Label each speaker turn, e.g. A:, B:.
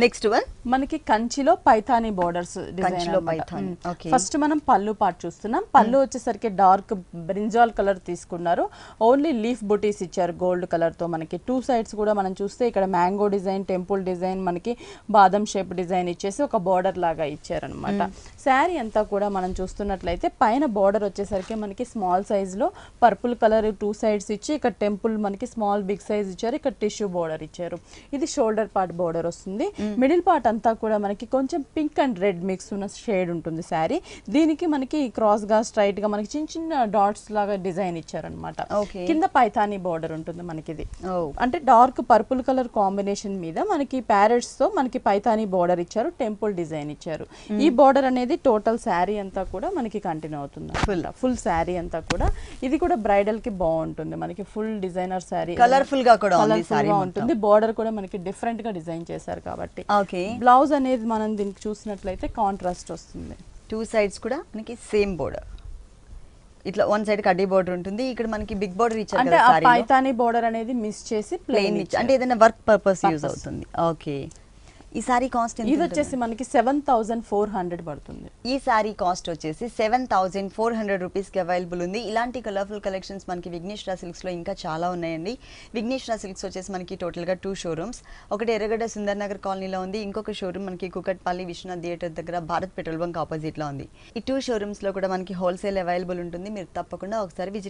A: Next one
B: మనకి కంచిలో Paithani borders
A: కంచిలో
B: డిజైన్
A: పైథానీ. ఓకే.
B: ఫస్ట్ మనం పళ్ళు పార్ట్ చూస్తున్నాం. పళ్ళు వచ్చేసరికి డార్క్ బ్రింజాల్ కలర్ తీసుకున్నారు. ఓన్లీ లీఫ్ బుటీస్ ఇచ్చారు గోల్డ్ కలర్ తో. మనకి టూ సైడ్స్ కూడా మనం చూస్తే ఇక్కడ మ్యాంగో డిజైన్, టెంపుల్ డిజైన్, మనకి బాదం షేప్ డిజైన్ ఇచ్చేసి ఒక బోర్డర్ లాగా ఇచ్చారనమాట. శారీ అంతా కూడా మనం చూస్తున్నట్లయితే పైన బోర్డర్ వచ్చేసరికి మనకి స్మాల్ సైజ్ లో పర్పుల్ కలర్ టూ సైడ్స్ ఇచ్చి ఇక్కడ టెంపుల్ మనకి స్మాల్ బిగ్ సైజ్ ఇచ్చారు. ఇక్కడ టిష్యూ బోర్డర్ ఇచ్చారు. ఇది షోల్డర్ పార్ట్ బోర్డర్ వస్తుంది. మిడిల్ పార్ట్ అంతా కూడా మనకి కొంచెం పింక్ అండ్ రెడ్ మిక్స్ ఉన్న షేడ్ ఉంటుంది శారీ. దీనికి మనకి క్రాస్ గా స్ట్రైట్ గా మనకి చిన్న చిన్న డాట్స్ లాగా డిజైన్ ఇచ్చారనమాట.
A: ఓకే.
B: కింద పైథానీ బోర్డర్ ఉంటుంది మనకి. ఇది అంటే డార్క్ పర్పుల్ కలర్ కాంబినేషన్ మీద మనకి ప్యారెట్స్ తో మనకి పైథానీ బోర్డర్ ఇచ్చారు, టెంపుల్ డిజైన్ ఇచ్చారు. ఈ బోర్డర్ అనేది టోటల్ శారీ అంతా కూడా మనకి కంటిన్యూ అవుతుంది. ఫుల్ శారీ అంతా కూడా ఇది కూడా బ్రైడల్ కి బాగుంటుంది. మనకి ఫుల్ డిజైనర్ శారీ
A: కలర్ఫుల్ గా కూడా ఉంది సారీ
B: ఉంటుంది. బోర్డర్ కూడా మనకి డిఫరెంట్ గా డిజైన్ చేశారు కాబట్టి.
A: ఓకే.
B: బ్లౌజ్ అనేది మనం దీనికి చూసినట్లయితే కాంట్రాస్ట్ వస్తుంది.
A: టూ సైడ్స్ కూడా మనకి సేమ్ బోర్డర్, ఇట్లా వన్ సైడ్ కడ్డీ బోర్డర్ ఉంటుంది. ఇక్కడ మనకి బిగ్ బోర్డర్ ఇచ్చారు
B: అంటే
A: కదా
B: ఆ
A: సారీలో.
B: పైథానీ బోర్డర్ అనేది మిస్ చేసి
A: ప్లెయిన్ ఇచ్చారు, అంటే ఏదైనా వర్క్ పర్పస్ యూజ్ అవుతుంది. ఓకే. ఈ సారీ కాస్ట్ ఎంత?
B: ఇది వచ్చేసి మనకి 7400 పడుతుంది.
A: ఈ సారీ కాస్ట్ వచ్చేసి 7400 రూపీస్ కి అవైలబుల్ ఉంది. ఇలాంటి కలర్ఫుల్ కలెక్షన్స్ మనకి విఘ్నేశ్వర సిల్క్స్ లో ఇంకా చాలా ఉన్నాయండి. విఘ్నేశ్వర సిల్క్స్ వచ్చేసి మనకి టోటల్ గా 2 షోరూమ్స్. ఒకటి ఎర్రగడ్డ సుందర్ నగర్ కాలనీలో ఉంది. ఇంకొక షోరూమ్ మనకి కుకట్పల్లి విశ్వనాథ్ థియేటర్ దగ్గర భారత్ పెట్రోల్ బంక్ ఆపోజిట్ లో ఉంది. ఈ 2 షోరూమ్స్ లో కూడా మనకి హోల్సేల్ అవైలబుల్ ఉంటుంది. మీరు తప్పకుండా ఒకసారి విజిట్